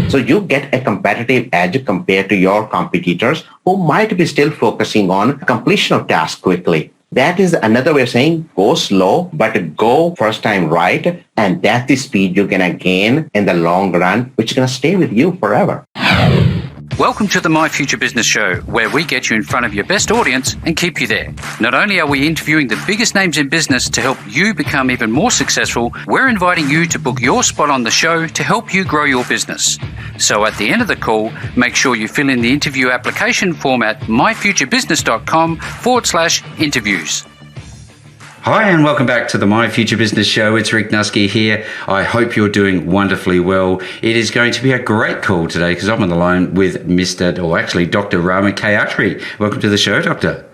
So you get a competitive edge compared to your competitors who might be still focusing on completion of tasks quickly. That is another way of saying go slow, but go first time right. And that's the speed you're going to gain in the long run, which is going to stay with you forever. Welcome to the My Future Business Show, where we get you in front of your best audience and keep you there. Not only are we interviewing the biggest names in business to help you become even more successful, we're inviting you to book your spot on the show to help you grow your business. So at the end of the call, make sure you fill in the interview application form at myfuturebusiness.com/interviews. Hi and welcome back to the My Future Business Show. It's Rick Nuske here. I hope you're doing wonderfully well. It is going to be a great call today because I'm on the line with Dr. Raman K Attri. Welcome to the show, Doctor.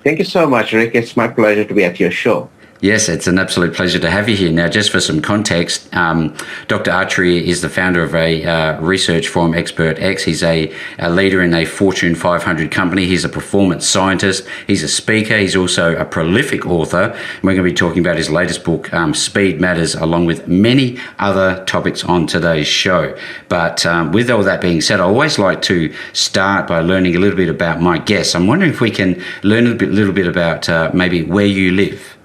Thank you so much, Rick. It's my pleasure to be at your show. Yes, it's an absolute pleasure to have you here. Now, just for some context, Dr. Attri is the founder of a research firm, XpertX. He's a leader in a Fortune 500 company. He's a performance scientist. He's a speaker. He's also a prolific author. We're going to be talking about his latest book, Speed Matters, along with many other topics on today's show. But with all that being said, I always like to start by learning a little bit about my guests. I'm wondering if we can learn a little bit about maybe where you live.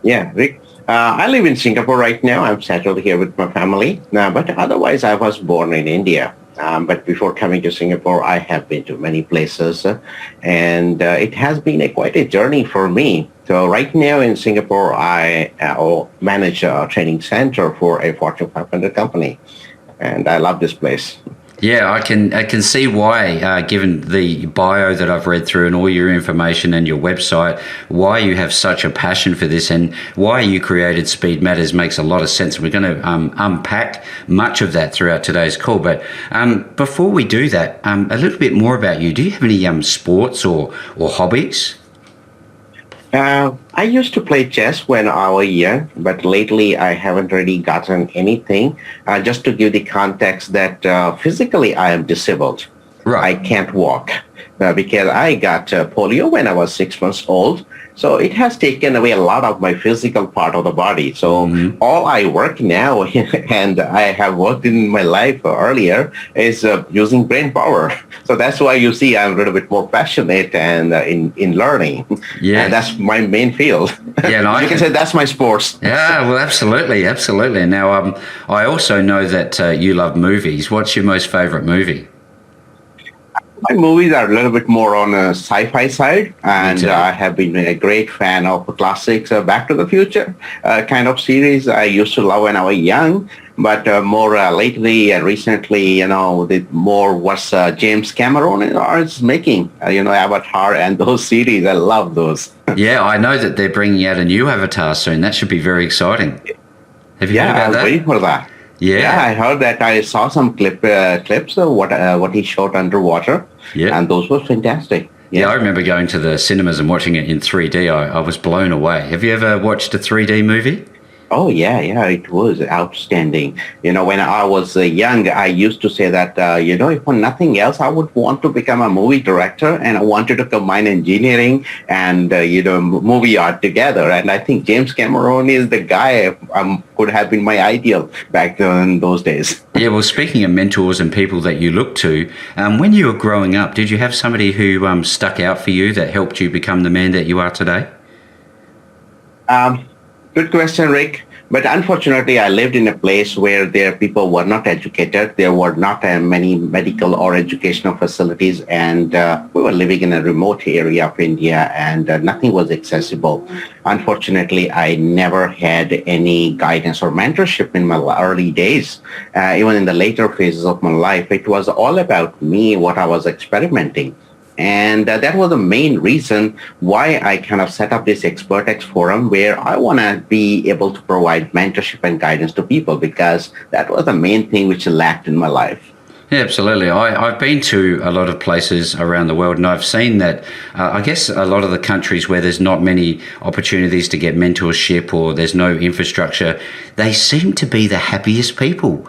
Yeah, Rick. I live in Singapore right now. I'm settled here with my family. But otherwise, I was born in India. But before coming to Singapore, I have been to many places. And it has been quite a journey for me. So right now in Singapore, I manage a training center for a Fortune 500 company. And I love this place. Yeah, I can see why, given the bio that I've read through and all your information and your website, why you have such a passion for this and why you created Speed Matters makes a lot of sense. We're going to unpack much of that throughout today's call. But before we do that, a little bit more about you. Do you have any sports or hobbies? I used to play chess when I was young, but lately I haven't really gotten anything. Just to give the context that physically I am disabled. Right. I can't walk because I got polio when I was 6 months old. So it has taken away a lot of my physical part of the body. So all I work now, and I have worked in my life earlier, is using brain power. So that's why you see I'm a little bit more passionate and in learning. Yeah, and that's my main field. Yeah, no, you can say that's my sports. Yeah, well, absolutely. Now, I also know that you love movies. What's your most favorite movie? My movies are a little bit more on a sci-fi side, and I have been a great fan of classics, Back to the Future kind of series I used to love when I was young, but more lately and recently, the more what James Cameron is making, Avatar and those series. I love those. Yeah, I know that they're bringing out a new Avatar soon. That should be very exciting. Have you heard about that? I'm waiting for that. Yeah, I heard that. I saw some clips of what he shot underwater, and those were fantastic. Yeah, I remember going to the cinemas and watching it in 3D. I was blown away. Have you ever watched a 3D movie? Oh, yeah, it was outstanding. When I was young, I used to say that, if for nothing else, I would want to become a movie director, and I wanted to combine engineering and, movie art together. And I think James Cameron is the guy could have been my ideal back in those days. Yeah, well, speaking of mentors and people that you look to, when you were growing up, did you have somebody who stuck out for you that helped you become the man that you are today? Good question, Rick. But unfortunately, I lived in a place where people were not educated. There were not many medical or educational facilities, and we were living in a remote area of India, and nothing was accessible. Unfortunately, I never had any guidance or mentorship in my early days. Even in the later phases of my life, it was all about me, what I was experimenting. And that was the main reason why I kind of set up this XpertX forum, where I want to be able to provide mentorship and guidance to people, because that was the main thing which lacked in my life. Yeah, absolutely. I've been to a lot of places around the world, and I've seen that, I guess, a lot of the countries where there's not many opportunities to get mentorship or there's no infrastructure, they seem to be the happiest people.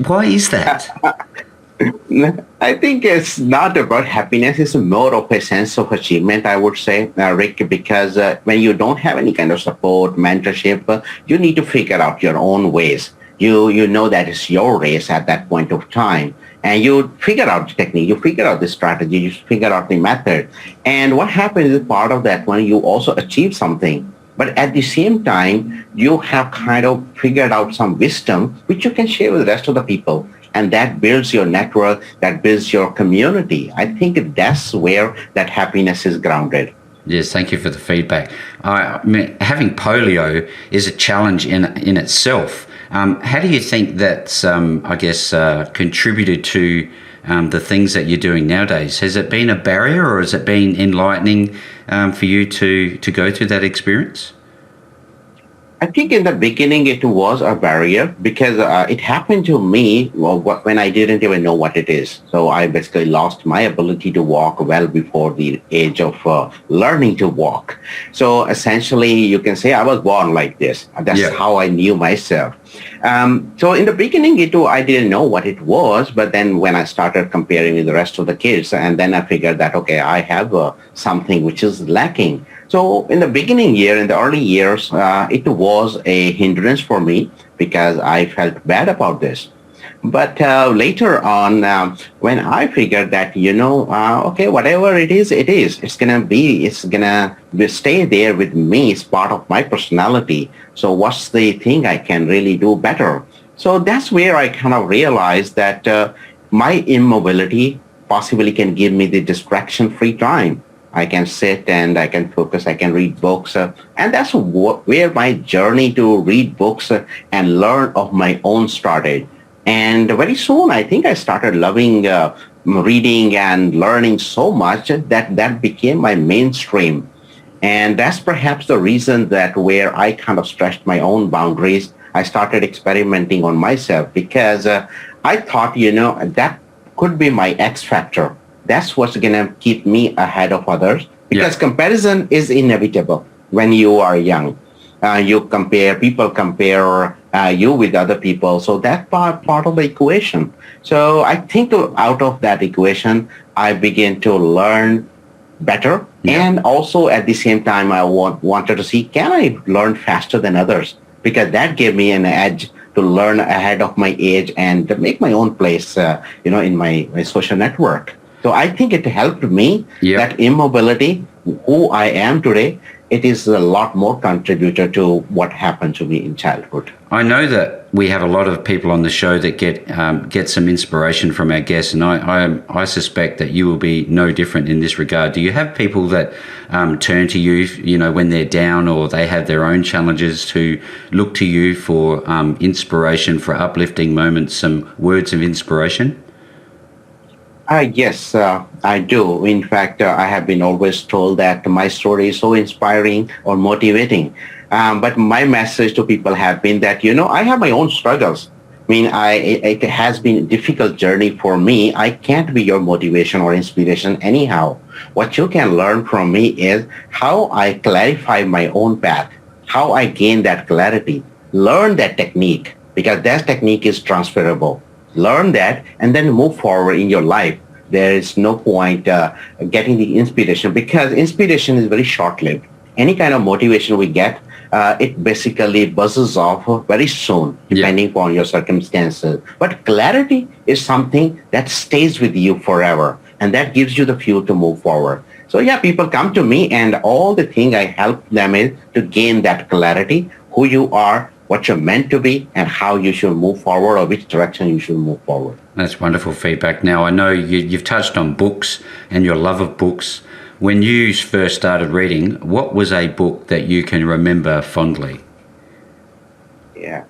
Why is that? I think it's not about happiness. It's more of a sense of achievement, I would say, Rick, because when you don't have any kind of support, mentorship, you need to figure out your own ways. You know that it's your race at that point of time. And you figure out the technique, you figure out the strategy, you figure out the method. And what happens is part of that one, you also achieve something. But at the same time, you have kind of figured out some wisdom which you can share with the rest of the people. And that builds your network, that builds your community. I think that's where that happiness is grounded. Yes, thank you for the feedback. I mean, having polio is a challenge in itself. How do you think that's, contributed to the things that you're doing nowadays? Has it been a barrier, or has it been enlightening for you to go through that experience? I think in the beginning it was a barrier because it happened to me when I didn't even know what it is. So I basically lost my ability to walk well before the age of learning to walk. So essentially you can say I was born like this. That's how I knew myself. So in the beginning, I didn't know what it was, but then when I started comparing with the rest of the kids, and then I figured that, okay, I have something which is lacking. So in the in the early years, it was a hindrance for me because I felt bad about this. But later on, when I figured that, okay, whatever it is, it's going to stay there with me. It's part of my personality. So what's the thing I can really do better? So that's where I kind of realized that my immobility possibly can give me the distraction-free time. I can sit and I can focus, I can read books. And that's where my journey to read books and learn of my own started. And very soon, I think I started loving reading and learning so much that became my mainstream. And that's perhaps the reason that where I kind of stretched my own boundaries, I started experimenting on myself because I thought, that could be my X factor. That's what's going to keep me ahead of others because comparison is inevitable when you are young. People compare you with other people. So that's part of the equation. So I think out of that equation, I began to learn better. Yeah. And also at the same time, I wanted to see, can I learn faster than others? Because that gave me an edge to learn ahead of my age and to make my own place, in my social network. So I think it helped me, that immobility, who I am today, it is a lot more contributor to what happened to me in childhood. I know that we have a lot of people on the show that get some inspiration from our guests, and I suspect that you will be no different in this regard. Do you have people that turn to you, when they're down or they have their own challenges, to look to you for inspiration, for uplifting moments, some words of inspiration? Yes, I do. In fact, I have been always told that my story is so inspiring or motivating. But my message to people have been that, I have my own struggles. I mean, it has been a difficult journey for me. I can't be your motivation or inspiration anyhow. What you can learn from me is how I clarify my own path, how I gain that clarity, learn that technique, because that technique is transferable. Learn that and then move forward in your life. There is no point getting the inspiration because inspiration is very short-lived. Any kind of motivation we get, it basically buzzes off very soon, depending upon your circumstances. But clarity is something that stays with you forever, and that gives you the fuel to move forward. So people come to me, and all the thing I help them is to gain that clarity, who you are, what you're meant to be, and how you should move forward or which direction you should move forward. That's wonderful feedback. Now, I know you've touched on books and your love of books. When you first started reading, what was a book that you can remember fondly? Yeah,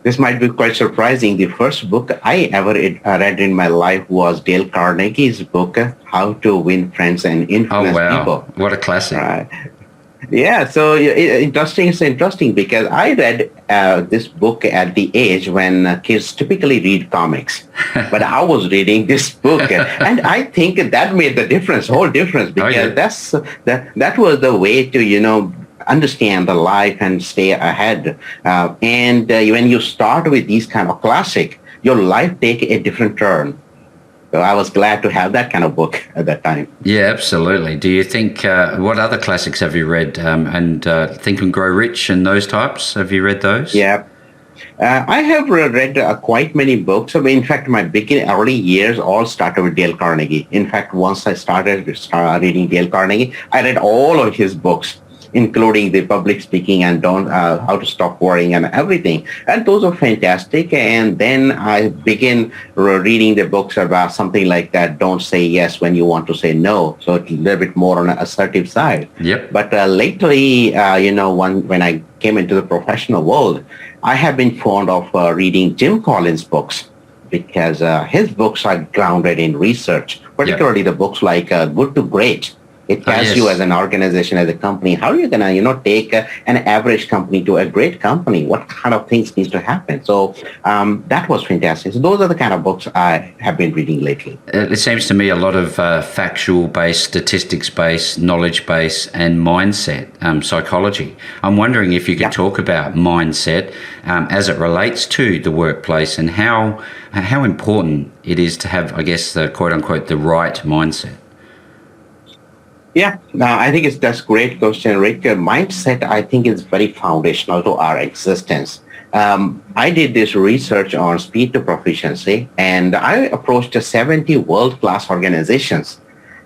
this might be quite surprising. The first book I ever read in my life was Dale Carnegie's book, How to Win Friends and Influence People. What a classic. Yeah, so it's interesting because I read this book at the age when kids typically read comics, but I was reading this book, and I think that made the whole difference, because that was the way to understand the life and stay ahead. And when you start with these kind of classic, your life take a different turn. So I was glad to have that kind of book at that time. Yeah, absolutely. Do you think, what other classics have you read? And Think and Grow Rich and those types, have you read those? Yeah. I have read quite many books. I mean, in fact, my early years all started with Dale Carnegie. In fact, once I started reading Dale Carnegie, I read all of his books, including the public speaking and how to stop worrying and everything. And those are fantastic. And then I begin reading the books about something like that. Don't say yes when you want to say no. So it's a little bit more on the assertive side. Yep. But lately, when I came into the professional world, I have been fond of reading Jim Collins' books because his books are grounded in research, particularly the books like Good to Great. It tells you as an organization, as a company, how are you going to, take an average company to a great company? What kind of things needs to happen? So that was fantastic. So those are the kind of books I have been reading lately. It seems to me a lot of factual-based, statistics-based, knowledge-based, and mindset psychology. I'm wondering if you could talk about mindset as it relates to the workplace and how important it is to have, I guess, the quote-unquote, the right mindset. Yeah, I think that's a great question, Rick. Mindset, I think, is very foundational to our existence. I did this research on speed to proficiency, and I approached 70 world-class organizations.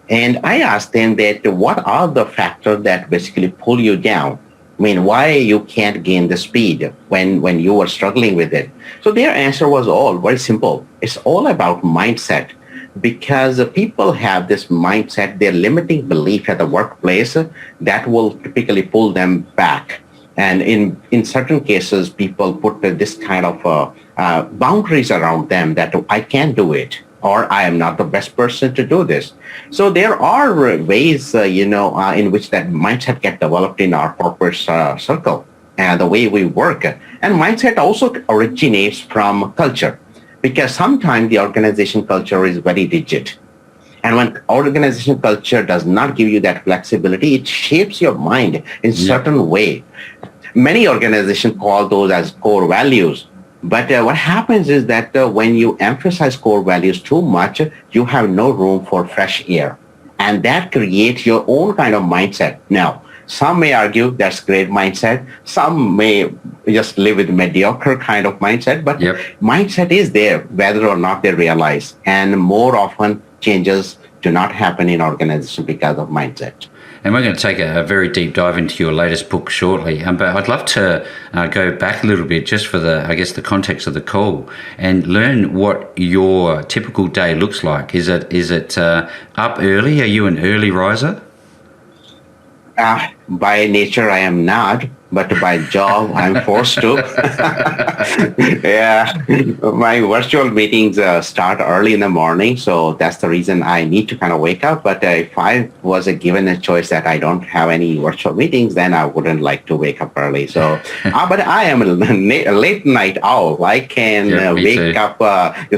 And I asked them that what are the factors that basically pull you down? I mean, why you can't gain the speed when you were struggling with it? So their answer was all very simple. It's all about mindset. Because people have this mindset, their limiting belief at the workplace that will typically pull them back. And in certain cases, people put this kind of boundaries around them that I can't do it, or I am not the best person to do this. So there are ways, in which that mindset gets developed in our corporate circle and the way we work. And mindset also originates from culture. Because sometimes the organization culture is very rigid. And when organization culture does not give you that flexibility, it shapes your mind in certain way. Many organizations call those as core values. But what happens is that when you emphasize core values too much, you have no room for fresh air. And that creates your own kind of mindset. Now, some may argue that's great mindset. Some may just live with mediocre kind of mindset, but mindset is there whether or not they realize. And more often changes do not happen in organizations because of mindset. And we're going to take a very deep dive into your latest book shortly. But I'd love to go back a little bit just for the context of the call and learn what your typical day looks like. Is it up early? Are you an early riser? By nature, I am not, but by job, I'm forced to. Yeah, my virtual meetings start early in the morning, so that's the reason I need to kind of wake up. But if I was given a choice that I don't have any virtual meetings, then I wouldn't like to wake up early. So, but I am a late night owl. I can wake up,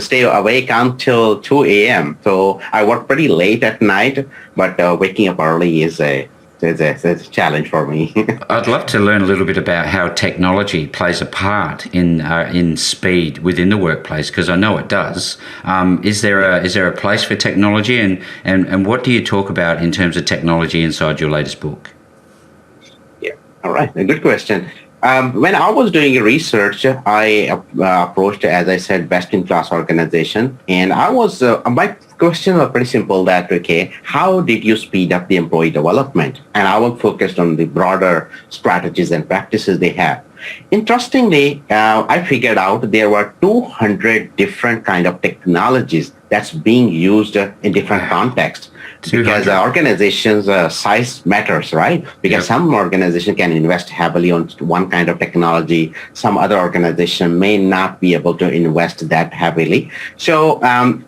stay awake until 2 a.m. So I work pretty late at night, but waking up early is it's a challenge for me. I'd love to learn a little bit about how technology plays a part in speed within the workplace, because I know it does. Is there a place for technology, and what do you talk about in terms of technology inside your latest book? Yeah, all right, a good question. When I was doing research, I approached, as I said, best-in-class organization, and I was my question was pretty simple. That how did you speed up the employee development? And I was focused on the broader strategies and practices they have. Interestingly, I figured out there were 200 different kind of technologies that's being used in different contexts. Because organizations' size matters, right? Because some organization can invest heavily on one kind of technology. Some other organization may not be able to invest that heavily. So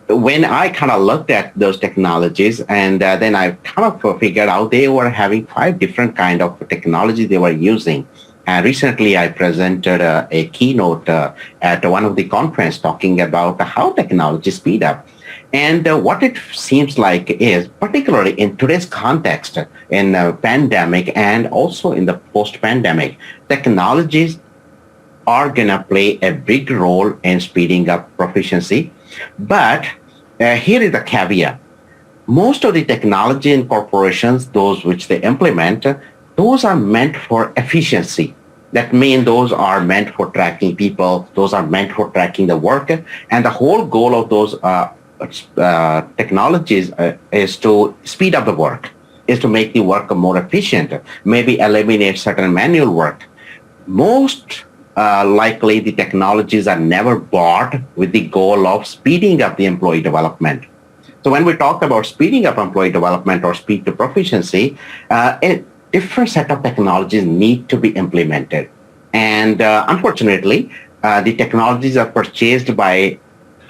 when I kind of looked at those technologies, and then I kind of figured out they were having 5 different kind of technology they were using. And recently, I presented a keynote at one of the conference talking about how technology speed up. And what it seems like is, particularly in today's context, in the pandemic and also in the post-pandemic, technologies are going to play a big role in speeding up proficiency. But here is the caveat. Most of the technology in corporations, those which they implement, those are meant for efficiency. That means those are meant for tracking people. Those are meant for tracking the work. And the whole goal of those technologies is to speed up the work, is to make the work more efficient, maybe eliminate certain manual work. Most likely the technologies are never bought with the goal of speeding up the employee development. So when we talk about speeding up employee development or speed to proficiency, a different set of technologies need to be implemented. And unfortunately, the technologies are purchased by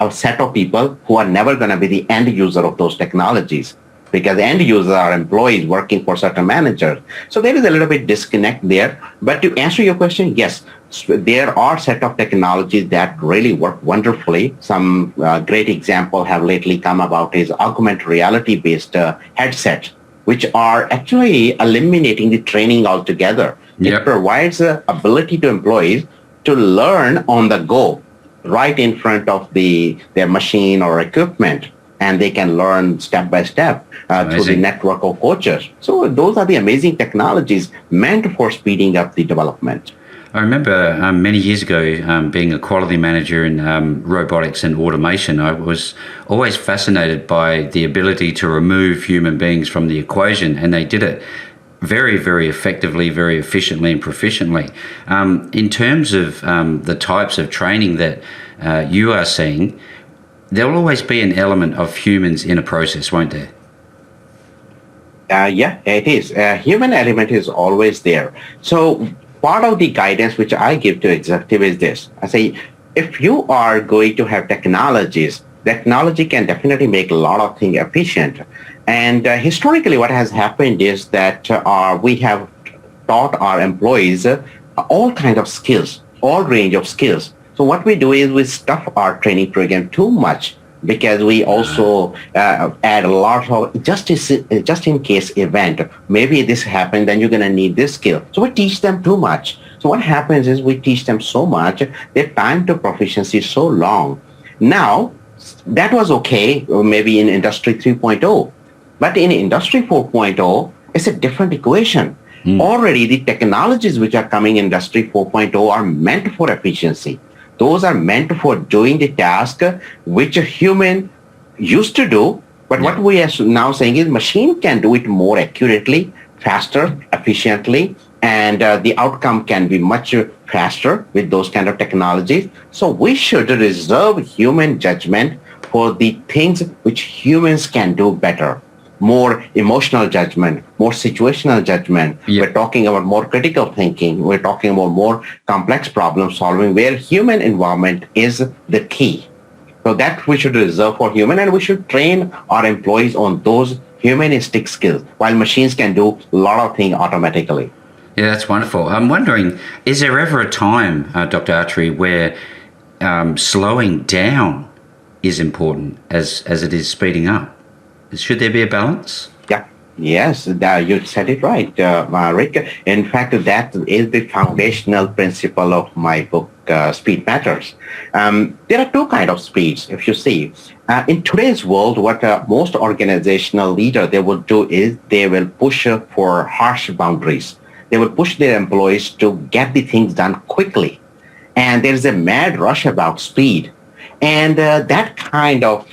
a set of people who are never going to be the end user of those technologies, because the end users are employees working for certain managers. So there is a little bit disconnect there. But to answer your question, yes, there are set of technologies that really work wonderfully. Some great example have lately come about is augmented reality based headsets, which are actually eliminating the training altogether. Yep. It provides the ability to employees to learn on the go right in front of their machine or equipment. And they can learn step by step through the network of coaches. So those are the amazing technologies meant for speeding up the development. I remember many years ago being a quality manager in robotics and automation. I was always fascinated by the ability to remove human beings from the equation, and they did it very, very effectively, very efficiently and proficiently. In terms of the types of training that you are seeing, there will always be an element of humans in a process, won't there? Yeah, it is. Human element is always there. So part of the guidance which I give to executive is this. I say, if you are going to have technologies, technology can definitely make a lot of things efficient. And historically, what has happened is that we have taught our employees all kinds of skills, all range of skills. So what we do is we stuff our training program too much, because we also add a lot of just in case event. Maybe this happened, then you're going to need this skill. So we teach them too much. So what happens is we teach them so much, their time to proficiency is so long. Now, that was okay, maybe in Industry 3.0. But in Industry 4.0, it's a different equation. Already the technologies which are coming in Industry 4.0 are meant for efficiency. Those are meant for doing the task which a human used to do. But what we are now saying is machine can do it more accurately, faster, efficiently, and the outcome can be much faster with those kind of technologies. So we should reserve human judgment for the things which humans can do better. More emotional judgment, more situational judgment. We're talking about more critical thinking. We're talking about more complex problem solving, where human involvement is the key. So that we should reserve for human, and we should train our employees on those humanistic skills, while machines can do a lot of things automatically. Yeah, that's wonderful. I'm wondering, is there ever a time, Dr. Attri, where slowing down is important as it is speeding up? Should there be a balance? Yeah. Yes, you said it right, Rick. In fact, that is the foundational principle of my book, Speed Matters. There are two kinds of speeds, if you see. In today's world, what most organizational leaders they will do is they will push for harsh boundaries. They will push their employees to get the things done quickly. And there is a mad rush about speed. And that kind of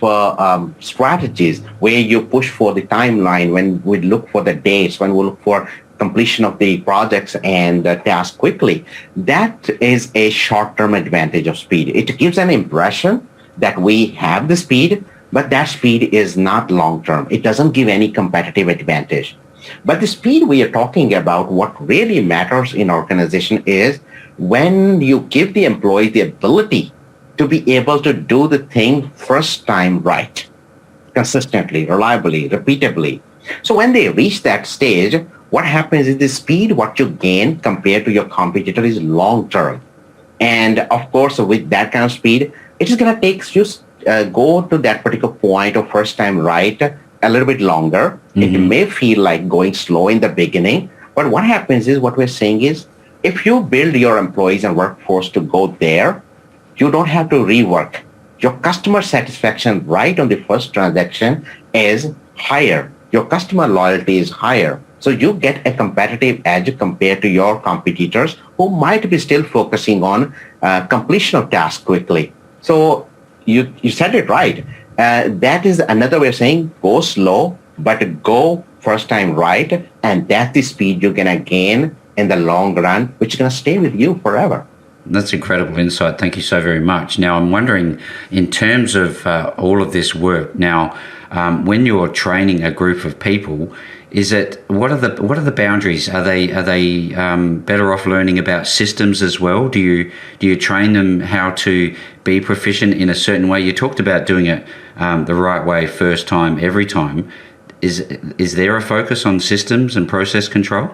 strategies where you push for the timeline, when we look for the dates, when we look for completion of the projects and tasks quickly, that is a short-term advantage of speed. It gives an impression that we have the speed, but that speed is not long-term. It doesn't give any competitive advantage. But the speed we are talking about, what really matters in organization is when you give the employee the ability to be able to do the thing first time right, consistently, reliably, repeatably. So when they reach that stage, what happens is the speed what you gain compared to your competitor is long term. And of course, with that kind of speed, it is going to take you go to that particular point of first time right a little bit longer. It may feel like going slow in the beginning, but what happens is what we're saying is if you build your employees and workforce to go there, you don't have to rework. Your customer satisfaction right on the first transaction is higher. Your customer loyalty is higher. So you get a competitive edge compared to your competitors who might be still focusing on completion of tasks quickly. So you said it right. That is another way of saying go slow, but go first time right. And that's the speed you're going to gain in the long run, which is going to stay with you forever. That's incredible insight. Thank you so very much. Now, I'm wondering, in terms of all of this work, now, when you're training a group of people, what are the boundaries? Are they better off learning about systems as well? Do you train them how to be proficient in a certain way? You talked about doing it the right way first time, every time. Is there a focus on systems and process control?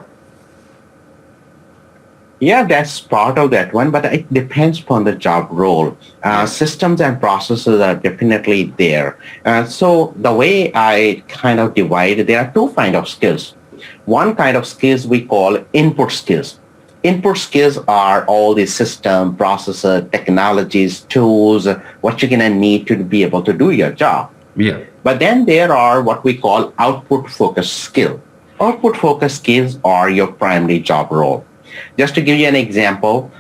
Yeah, that's part of that one, but it depends upon the job role. Systems and processes are definitely there. So the way I kind of divide, there are two kinds of skills. One kind of skills we call input skills. Input skills are all the system, processes, technologies, tools, what you're going to need to be able to do your job. Yeah. But then there are what we call output-focused skills. Output-focused skills are your primary job role. Just to give you an example,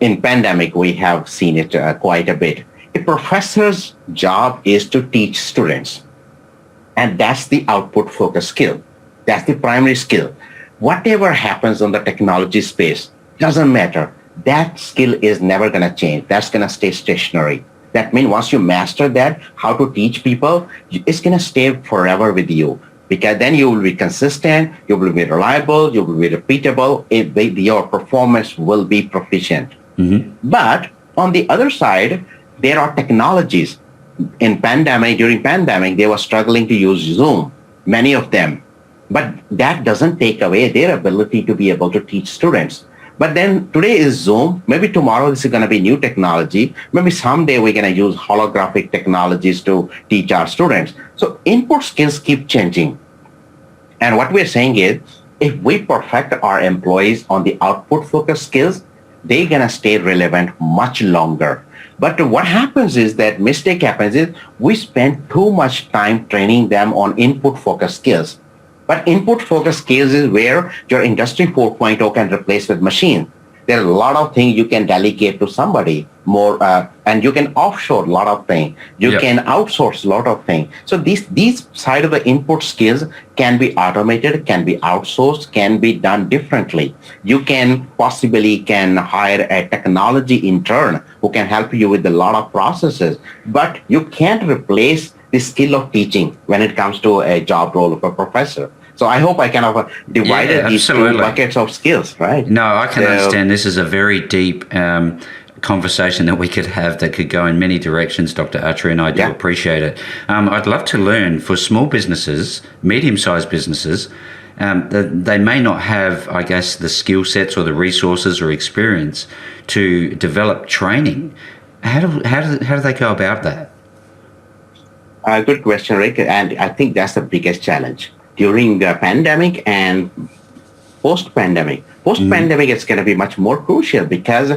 in pandemic, we have seen it quite a bit. A professor's job is to teach students. And that's the output-focused skill. That's the primary skill. Whatever happens on the technology space, doesn't matter. That skill is never going to change. That's going to stay stationary. That means once you master that, how to teach people, it's going to stay forever with you. Because then you will be consistent, you will be reliable, you will be repeatable, your performance will be proficient. Mm-hmm. But on the other side, there are technologies. During pandemic, they were struggling to use Zoom, many of them. But that doesn't take away their ability to be able to teach students. But then today is Zoom. Maybe tomorrow this is going to be new technology. Maybe someday we're going to use holographic technologies to teach our students. So input skills keep changing. And what we're saying is, if we perfect our employees on the output-focused skills, they're going to stay relevant much longer. But what happens is that mistake happens is we spend too much time training them on input-focused skills. But input-focused skills is where your Industry 4.0 can replace with machine. There are a lot of things you can delegate to somebody more, and you can offshore a lot of things. You can outsource a lot of things. So these side of the input skills can be automated, can be outsourced, can be done differently. You can possibly hire a technology intern who can help you with a lot of processes, but you can't replace the skill of teaching when it comes to a job role of a professor. So I hope I kind of divided these two buckets of skills, right? No, I can understand. This is a very deep conversation that we could have that could go in many directions, Dr. Attri, and I do appreciate it. I'd love to learn for small businesses, medium-sized businesses, they may not have, I guess, the skill sets or the resources or experience to develop training. How do they go about that? Good question, Rick. And I think that's the biggest challenge. During the pandemic and post-pandemic. Post-pandemic, it's going to be much more crucial because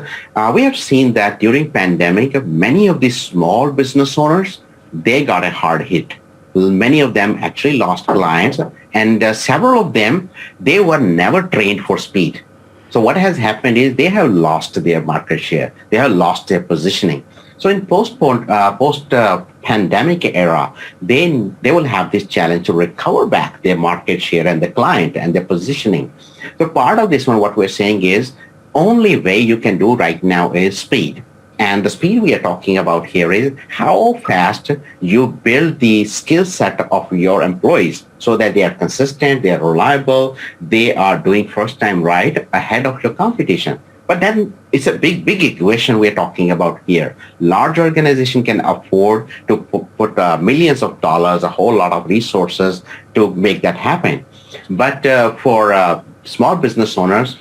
we have seen that during pandemic, many of these small business owners, they got a hard hit. Many of them actually lost clients, and several of them, they were never trained for speed. So what has happened is they have lost their market share. They have lost their positioning. So in post-pandemic era, they will have this challenge to recover back their market share and the client and their positioning. So part of this one, what we're saying is, only way you can do right now is speed. And the speed we are talking about here is how fast you build the skill set of your employees so that they are consistent, they are reliable, they are doing first time right ahead of your competition. But then it's a big equation we're talking about here. Large organization can afford to put millions of dollars, a whole lot of resources to make that happen. But for small business owners,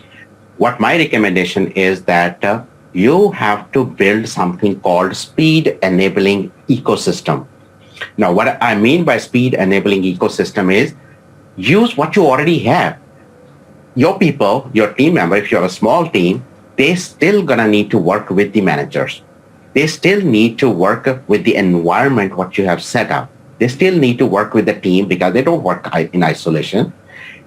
what my recommendation is that you have to build something called speed enabling ecosystem. Now, what I mean by speed enabling ecosystem is use what you already have. Your people, your team member, if you're a small team, they still gonna need to work with the managers. They still need to work with the environment, what you have set up. They still need to work with the team because they don't work in isolation.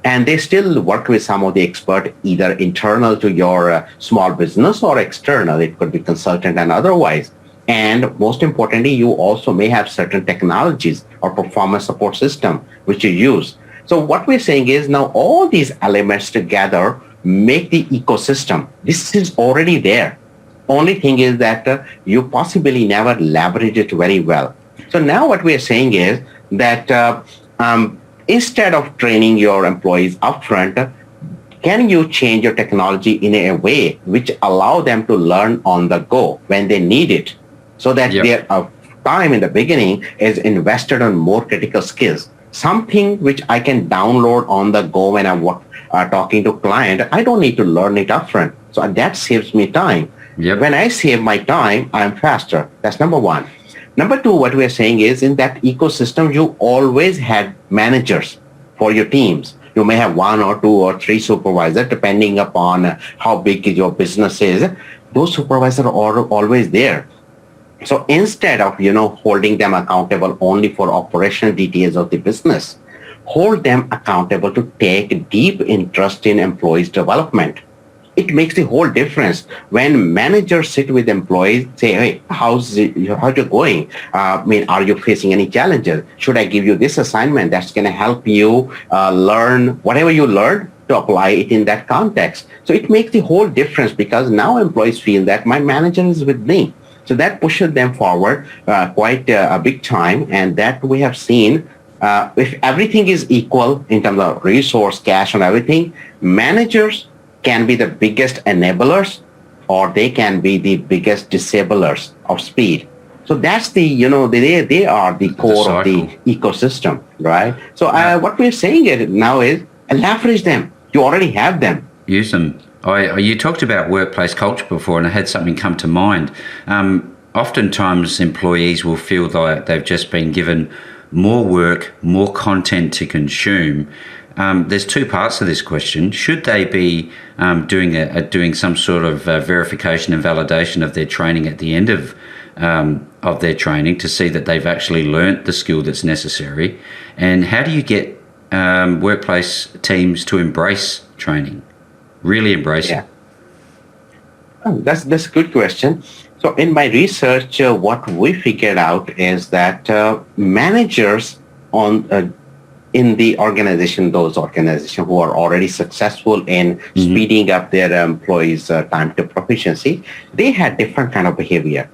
And they still work with some of the expert, either internal to your small business or external. It could be consultant and otherwise. And most importantly, you also may have certain technologies or performance support system which you use. So what we're saying is now all these elements together make the ecosystem. This is already there. Only thing is that you possibly never leverage it very well. So now what we're saying is that instead of training your employees upfront, can you change your technology in a way which allow them to learn on the go when they need it, so that their time in the beginning is invested on more critical skills, something which I can download on the go when I'm talking to client. I don't need to learn it upfront, so that saves me time. When I save my time, I'm faster. That's number one. Number two, what we're saying is in that ecosystem, you always had managers for your teams. You may have 1 or 2 or 3 supervisors, depending upon how big your business is. Those supervisors are always there. So instead of, holding them accountable only for operational details of the business, hold them accountable to take deep interest in employees' development. It makes the whole difference when managers sit with employees, say, hey, how's it going? Are you facing any challenges? Should I give you this assignment that's going to help you learn whatever you learned to apply it in that context? So it makes the whole difference because now employees feel that my manager is with me. So that pushes them forward quite a big time. And that we have seen, if everything is equal in terms of resource, cash, and everything, managers can be the biggest enablers or they can be the biggest disablers of speed. So that's the, they are the core of the ecosystem, right? So what we're saying now is leverage them. You already have them. Use them. You talked about workplace culture before, and I had something come to mind. Oftentimes employees will feel like they've just been given more work, more content to consume. There's 2 parts to this question. Should they be doing some sort of verification and validation of their training at the end of their training to see that they've actually learnt the skill that's necessary? And how do you get workplace teams to embrace training, really embrace it? That's a good question. So in my research, what we figured out is that managers in the organization, those organizations who are already successful in speeding up their employees' time to proficiency, they had different kind of behavior.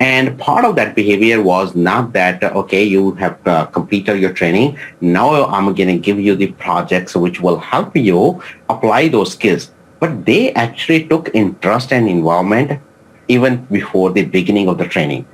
And part of that behavior was not that, okay, you have completed your training. Now I'm going to give you the projects which will help you apply those skills. But they actually took interest and involvement even before the beginning of the training.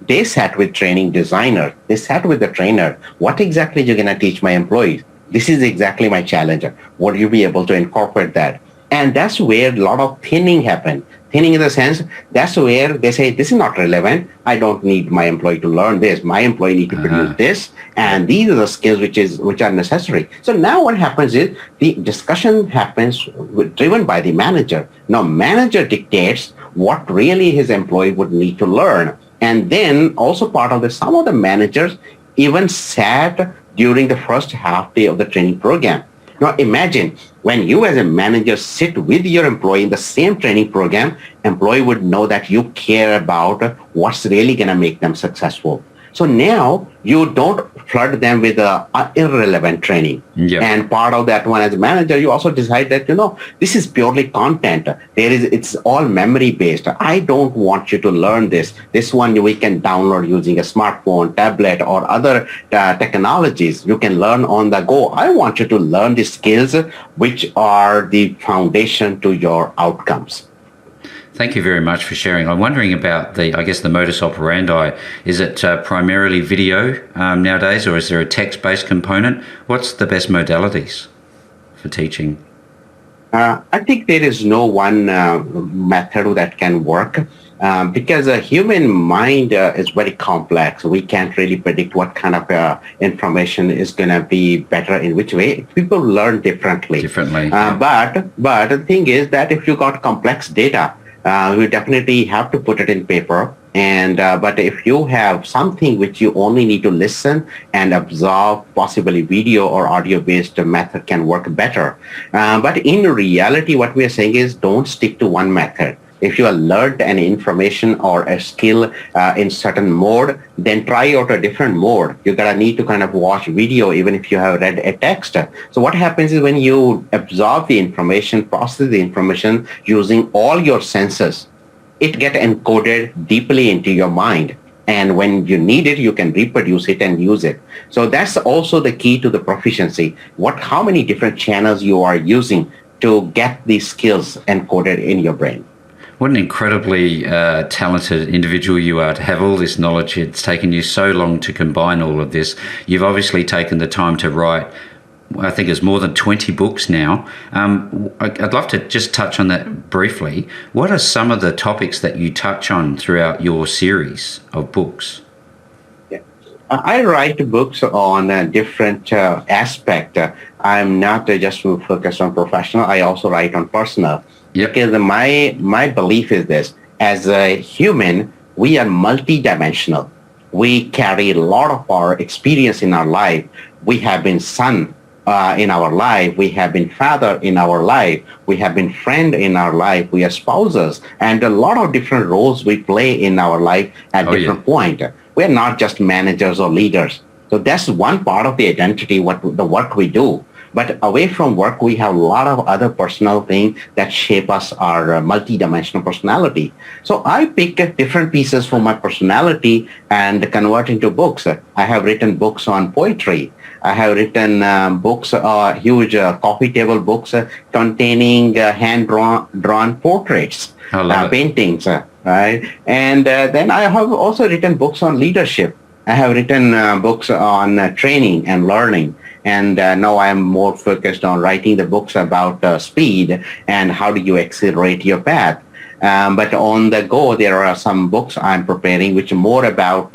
They sat with training designer. They sat with the trainer. What exactly are you going to teach my employees? This is exactly my challenge. Would you be able to incorporate that? And that's where a lot of thinning happened. Thinning in the sense, that's where they say, this is not relevant. I don't need my employee to learn this. My employee need to produce this. And these are the skills which are necessary. So now what happens is the discussion happens driven by the manager. Now manager dictates what really his employee would need to learn. And then also part of this, some of the managers even sat during the first half day of the training program. Now imagine when you as a manager sit with your employee in the same training program, employee would know that you care about what's really going to make them successful. So now you don't flood them with irrelevant training. Yep. And part of that one as a manager, you also decide that, this is purely content. It's all memory based. I don't want you to learn this. This one we can download using a smartphone, tablet, or other technologies. You can learn on the go. I want you to learn the skills which are the foundation to your outcomes. Thank you very much for sharing. I'm wondering about the modus operandi. Is it primarily video nowadays, or is there a text-based component? What's the best modalities for teaching? I think there is no one method that can work because a human mind is very complex. We can't really predict what kind of information is going to be better in which way. People learn differently. But the thing is that if you got complex data, we definitely have to put it in paper And but if you have something which you only need to listen and absorb, possibly video or audio-based method can work better. But in reality, what we are saying is don't stick to one method. If you learned an information or a skill in certain mode, then try out a different mode. You're going to need to kind of watch video even if you have read a text. So what happens is when you absorb the information, process the information using all your senses, it gets encoded deeply into your mind. And when you need it, you can reproduce it and use it. So that's also the key to the proficiency. How many different channels you are using to get these skills encoded in your brain. What an incredibly talented individual you are to have all this knowledge. It's taken you so long to combine all of this. You've obviously taken the time to write, I think it's more than 20 books now. I'd love to just touch on that briefly. What are some of the topics that you touch on throughout your series of books? Yeah. I write books on different aspects. I'm not just focused on professional. I also write on personal. Yep. Because my belief is this: as a human, we are multidimensional. We carry a lot of our experience in our life. We have been son in our life. We have been father in our life. We have been friend in our life. We are spouses, and a lot of different roles we play in our life at different points. We are not just managers or leaders. So that's one part of the identity, the work we do. But away from work, we have a lot of other personal things that shape us, our multidimensional personality. So I pick different pieces from my personality and convert into books. I have written books on poetry. I have written books, huge coffee table books containing hand-drawn portraits, paintings, right? And then I have also written books on leadership. I have written books on training and learning. And now I'm more focused on writing the books about speed and how do you accelerate your path. But on the go, there are some books I'm preparing which are more about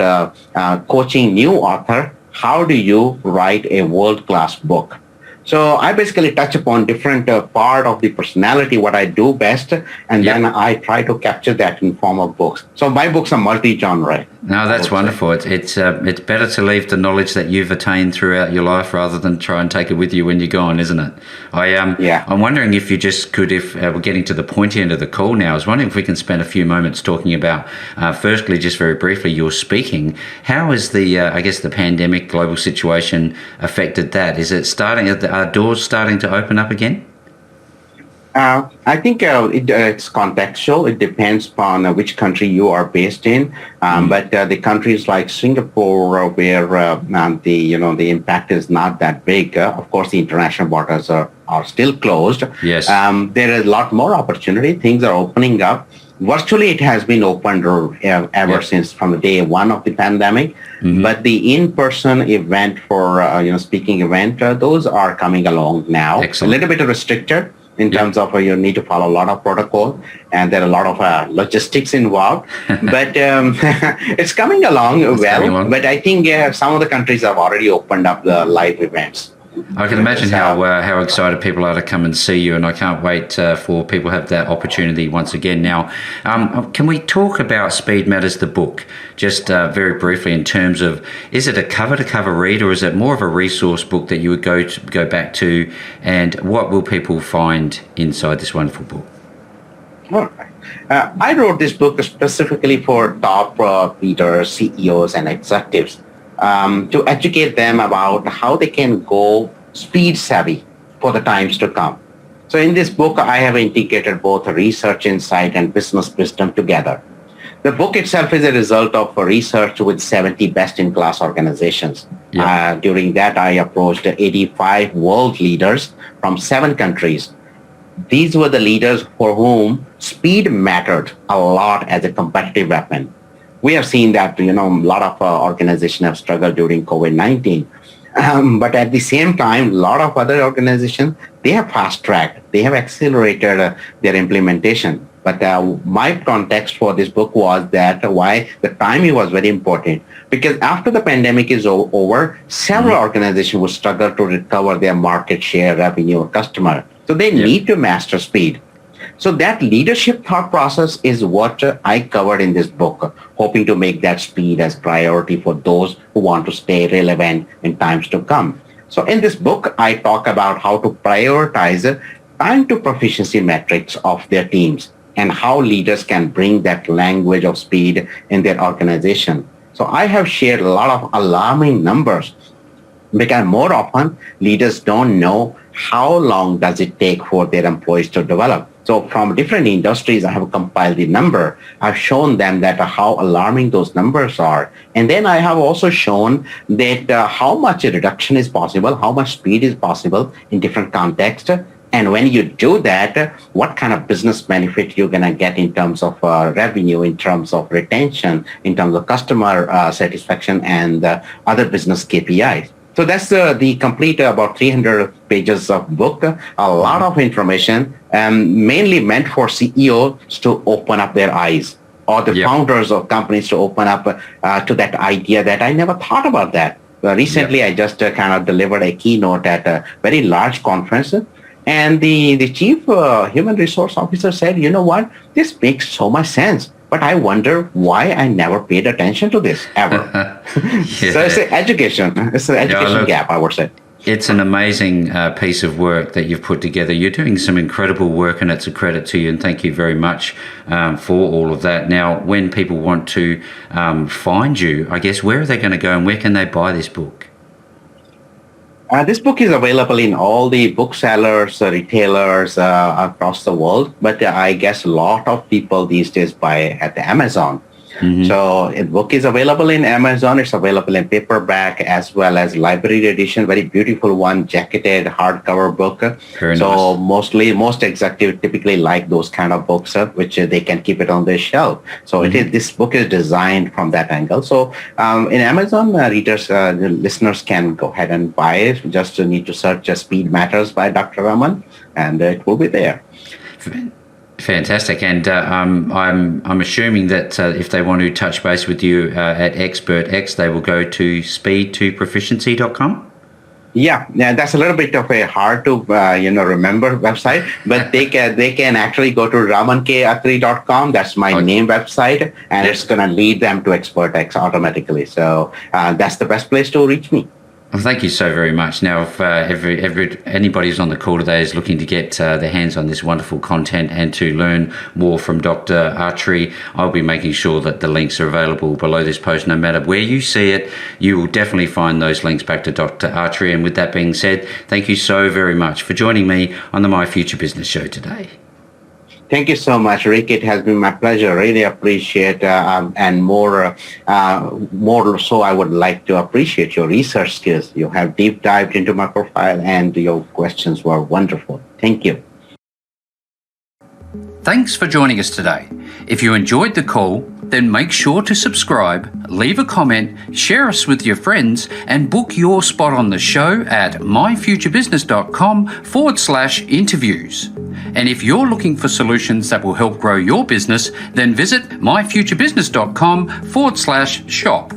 coaching new author. How do you write a world-class book? So I basically touch upon different part of the personality, what I do best, and then I try to capture that in form of books. So my books are multi-genre. No, that's wonderful. It's better to leave the knowledge that you've attained throughout your life rather than try and take it with you when you're gone, isn't it? I'm wondering if you just could, if we're getting to the pointy end of the call now, I was wondering if we can spend a few moments talking about, firstly, just very briefly, your speaking. How has the pandemic global situation affected that? Is it are doors starting to open up again? I think it's contextual. It depends upon which country you are based in. But the countries like Singapore, where the impact is not that big. Of course, the international borders are still closed. Yes. There is a lot more opportunity. Things are opening up. Virtually, it has been opened ever since from the day one of the pandemic. Mm-hmm. But the in-person event for speaking event, those are coming along now. Excellent. A little bit restricted in terms of you need to follow a lot of protocol, and there are a lot of logistics involved. But it's coming along But I think some of the countries have already opened up the live events. I can imagine how excited people are to come and see you, and I can't wait for people to have that opportunity once again. Now, can we talk about Speed Matters, the book, just very briefly in terms of, is it a cover-to-cover read, or is it more of a resource book that you would go back to, and what will people find inside this wonderful book? All right. I wrote this book specifically for top leaders, CEOs, and executives. To educate them about how they can go speed savvy for the times to come. So in this book, I have integrated both research insight and business wisdom together. The book itself is a result of research with 70 best-in-class organizations. Yep. During that, I approached 85 world leaders from 7 countries. These were the leaders for whom speed mattered a lot as a competitive weapon. We have seen that, a lot of organizations have struggled during COVID-19. But at the same time, a lot of other organizations, they have fast-tracked. They have accelerated their implementation. But my context for this book was that why the timing was very important. Because after the pandemic is over, several organizations will struggle to recover their market share, revenue, or customer. So they need to master speed. So that leadership thought process is what I covered in this book, hoping to make that speed as priority for those who want to stay relevant in times to come. So in this book, I talk about how to prioritize time to proficiency metrics of their teams and how leaders can bring that language of speed in their organization. So I have shared a lot of alarming numbers because more often leaders don't know how long does it take for their employees to develop. So from different industries, I have compiled the number. I've shown them that how alarming those numbers are. And then I have also shown that how much a reduction is possible, how much speed is possible in different contexts. And when you do that, what kind of business benefit you're going to get in terms of revenue, in terms of retention, in terms of customer satisfaction, and other business KPIs. So that's the complete about 300 pages of book, a lot of information, mainly meant for CEOs to open up their eyes, or the founders of companies to open up to that idea that I never thought about that. Recently, I just kind of delivered a keynote at a very large conference. And the chief human resource officer said, you know what, this makes so much sense. But I wonder why I never paid attention to this ever. So it's an education. It's an education gap, I would say. It's an amazing piece of work that you've put together. You're doing some incredible work, and it's a credit to you. And thank you very much for all of that. Now, when people want to find you, I guess, where are they going to go and where can they buy this book? This book is available in all the booksellers, retailers across the world, but I guess a lot of people these days buy at Amazon. Mm-hmm. So the book is available in Amazon. It's available in paperback as well as library edition, very beautiful one, jacketed hardcover book. Very so nice. Most executives typically like those kind of books, which they can keep it on their shelf. So this book is designed from that angle. So in Amazon, listeners can go ahead and buy it. Just need to search Speed Matters by Dr. Raman, and it will be there. Fantastic. And I'm assuming that if they want to touch base with you at XpertX, they will go to speed2proficiency.com? Yeah, that's a little bit of a hard to remember website, but they can actually go to ramankatri.com. That's my name website, and it's going to lead them to XpertX automatically. So that's the best place to reach me. Well, thank you so very much. Now, if anybody who's on the call today is looking to get their hands on this wonderful content and to learn more from Dr. Attri, I'll be making sure that the links are available below this post. No matter where you see it, you will definitely find those links back to Dr. Attri. And with that being said, thank you so very much for joining me on the My Future Business Show today. Thank you so much, Rick. It has been my pleasure. Really appreciate, and more so, I would like to appreciate your research skills. You have deep dived into my profile, and your questions were wonderful. Thank you. Thanks for joining us today. If you enjoyed the call, then make sure to subscribe, leave a comment, share us with your friends, and book your spot on the show at myfuturebusiness.com/interviews. And if you're looking for solutions that will help grow your business, then visit myfuturebusiness.com/shop.